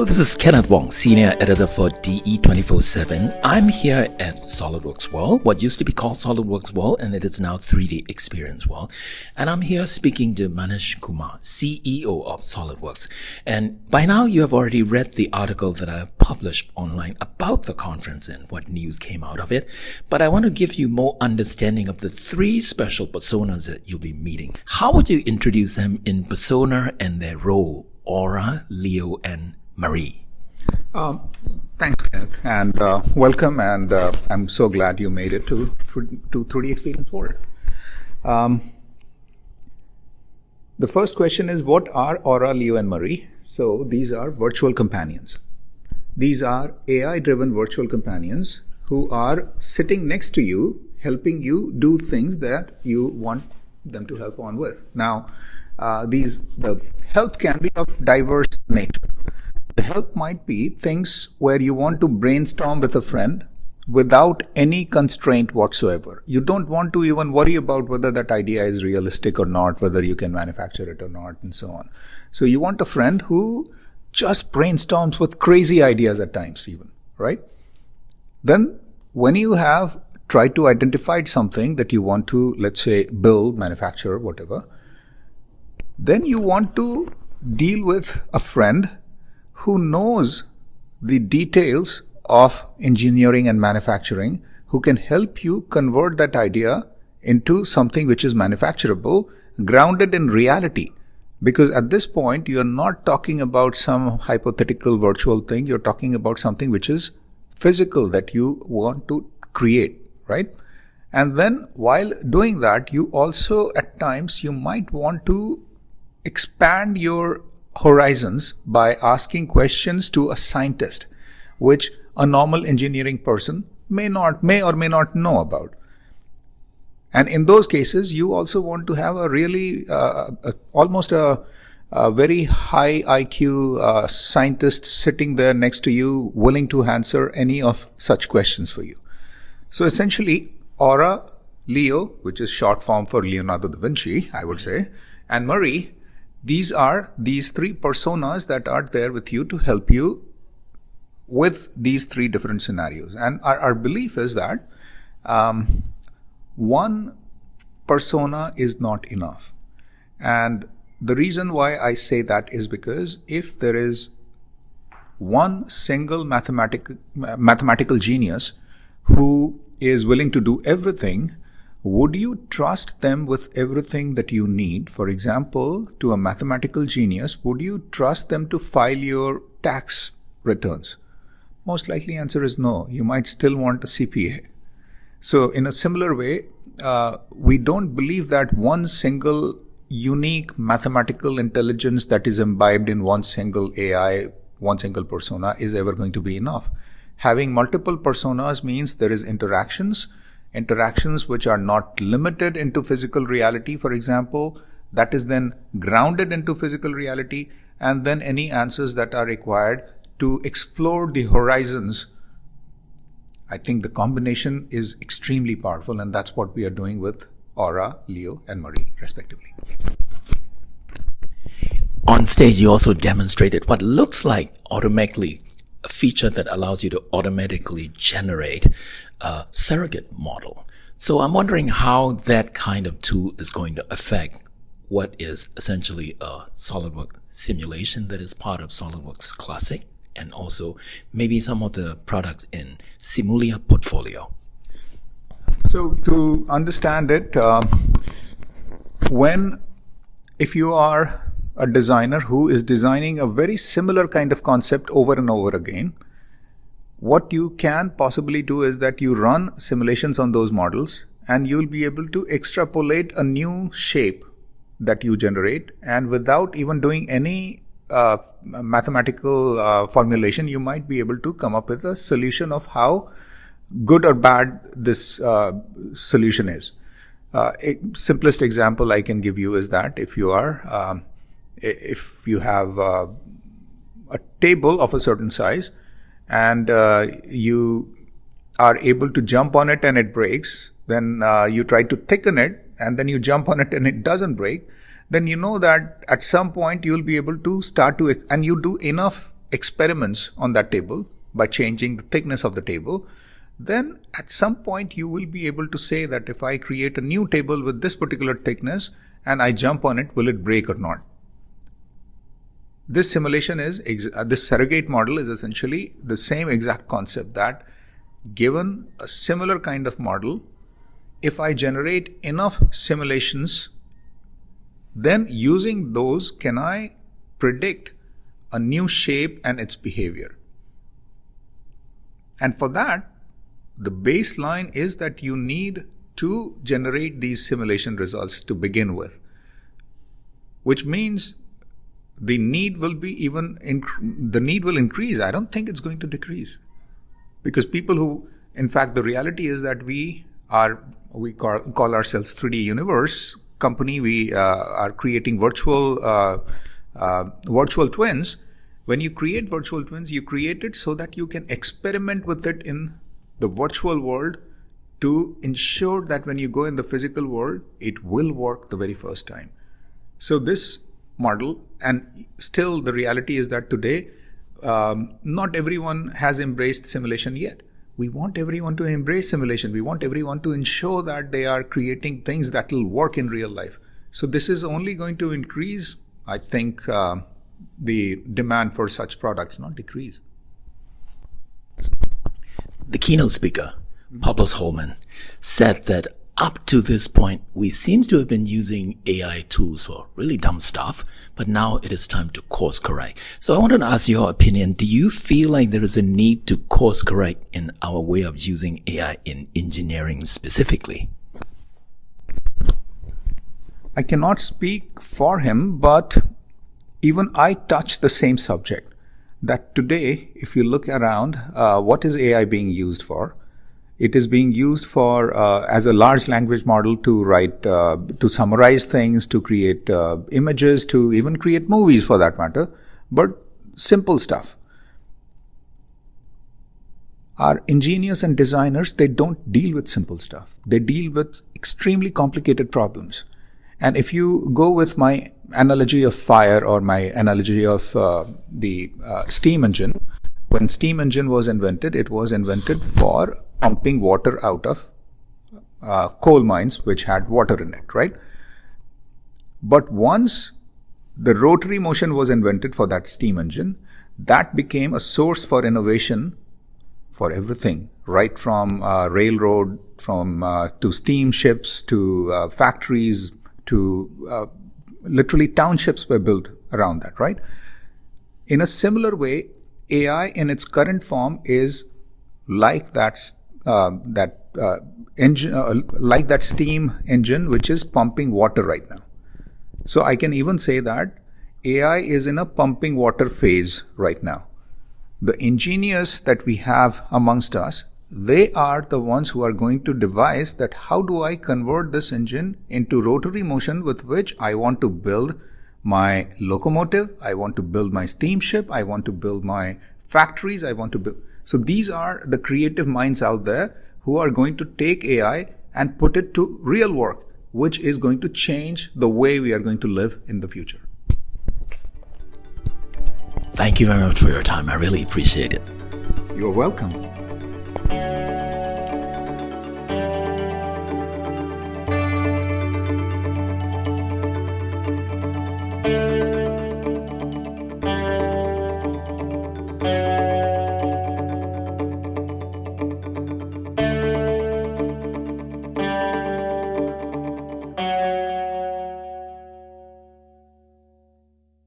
Hello, this is Kenneth Wong, Senior Editor for DE 24/7. I'm here at SolidWorks World, what used to be called SolidWorks World, and it is now 3D Experience World. And I'm here speaking to Manish Kumar, CEO of SolidWorks. And by now, you have already read the article that I have published online about the conference and what news came out of it. But I want to give you more understanding of the three special personas that you'll be meeting. How would you introduce them in persona and their role? Aura, Leo, and Marie. Thanks, Kenneth, and welcome. And I'm so glad you made it to 3D Experience World. The first question is, what are Aura, Leo, and Marie? So these are virtual companions. These are AI-driven virtual companions who are sitting next to you, helping you do things that you want them to help on with. Now, the help can be of diverse nature. The help might be things where you want to brainstorm with a friend without any constraint whatsoever. You don't want to even worry about whether that idea is realistic or not, whether you can manufacture it or not, and so on. So you want a friend who just brainstorms with crazy ideas at times even, right? Then when you have tried to identify something that you want to, let's say, build, manufacture, whatever, then you want to deal with a friend who knows the details of engineering and manufacturing, who can help you convert that idea into something which is manufacturable, grounded in reality. Because at this point, you're not talking about some hypothetical virtual thing, you're talking about something which is physical that you want to create, right? And then while doing that, you also at times, you might want to expand your horizons by asking questions to a scientist, which a normal engineering person may or may not know about. And in those cases, you also want to have a really, almost a very high IQ scientist sitting there next to you, willing to answer any of such questions for you. So essentially, Aura, Leo, which is short form for Leonardo da Vinci, I would say, and Marie, these are these three personas that are there with you to help you with these three different scenarios. And our belief is that one persona is not enough. And the reason why I say that is because if there is one single mathematical genius who is willing to do everything, would you trust them with everything that you need? For example, to a mathematical genius, would you trust them to file your tax returns? Most likely answer is no. You might still want a CPA. So in a similar way, we don't believe that one single unique mathematical intelligence that is imbibed in one single AI, one single persona is ever going to be enough. Having multiple personas means there is interactions which are not limited into physical reality, for example, that is then grounded into physical reality, and then any answers that are required to explore the horizons. I think the combination is extremely powerful, and that's what we are doing with Aura, Leo, and Marie, respectively. On stage, you also demonstrated what looks like automatically a feature that allows you to automatically generate a surrogate model. So I'm wondering how that kind of tool is going to affect what is essentially a SolidWorks simulation that is part of SolidWorks Classic, and also maybe some of the products in Simulia portfolio. So to understand it, if you are a designer who is designing a very similar kind of concept over and over again, what you can possibly do is that you run simulations on those models and you'll be able to extrapolate a new shape that you generate, and without even doing any mathematical formulation, you might be able to come up with a solution of how good or bad this solution is. Simplest example I can give you is that if you have a table of a certain size and you are able to jump on it and it breaks, then you try to thicken it and then you jump on it and it doesn't break, then you know that at some point you'll be able to start to, and you do enough experiments on that table by changing the thickness of the table, then at some point you will be able to say that if I create a new table with this particular thickness and I jump on it, will it break or not? This simulation this surrogate model is essentially the same exact concept, that given a similar kind of model, if I generate enough simulations, then using those, can I predict a new shape and its behavior? And for that, the baseline is that you need to generate these simulation results to begin with, which means the need will increase. I don't think it's going to decrease, because in fact, the reality is that we call ourselves 3D Universe company. We are creating virtual twins. When you create virtual twins, you create it so that you can experiment with it in the virtual world to ensure that when you go in the physical world, it will work the very first time. So this model, and still the reality is that today, not everyone has embraced simulation yet. We want everyone to embrace simulation. We want everyone to ensure that they are creating things that will work in real life. So this is only going to increase, I think, the demand for such products, not decrease. The keynote speaker, Pablo Holman, said that up to this point, we seem to have been using AI tools for really dumb stuff, but now it is time to course correct. So I wanted to ask your opinion. Do you feel like there is a need to course correct in our way of using AI in engineering specifically? I cannot speak for him, but even I touch the same subject. That today, if you look around, what is AI being used for? It is being used for as a large language model to write, to summarize things, to create images, to even create movies for that matter, but simple stuff. Our engineers and designers, they don't deal with simple stuff. They deal with extremely complicated problems. And if you go with my analogy of fire or my analogy of the steam engine, when steam engine was invented, it was invented for pumping water out of coal mines which had water in it, right? But once the rotary motion was invented for that steam engine, that became a source for innovation for everything, right from railroad, to steamships, to factories, to literally townships were built around that, right? In a similar way, AI in its current form is like that engine, like that steam engine which is pumping water right now. So I can even say that AI is in a pumping water phase right now. The engineers that we have amongst us, they are the ones who are going to devise that how do I convert this engine into rotary motion with which I want to build my locomotive, I want to build my steamship, I want to build my factories, I want to build. So these are the creative minds out there who are going to take AI and put it to real work, which is going to change the way we are going to live in the future. Thank you very much for your time. I really appreciate it. You're welcome.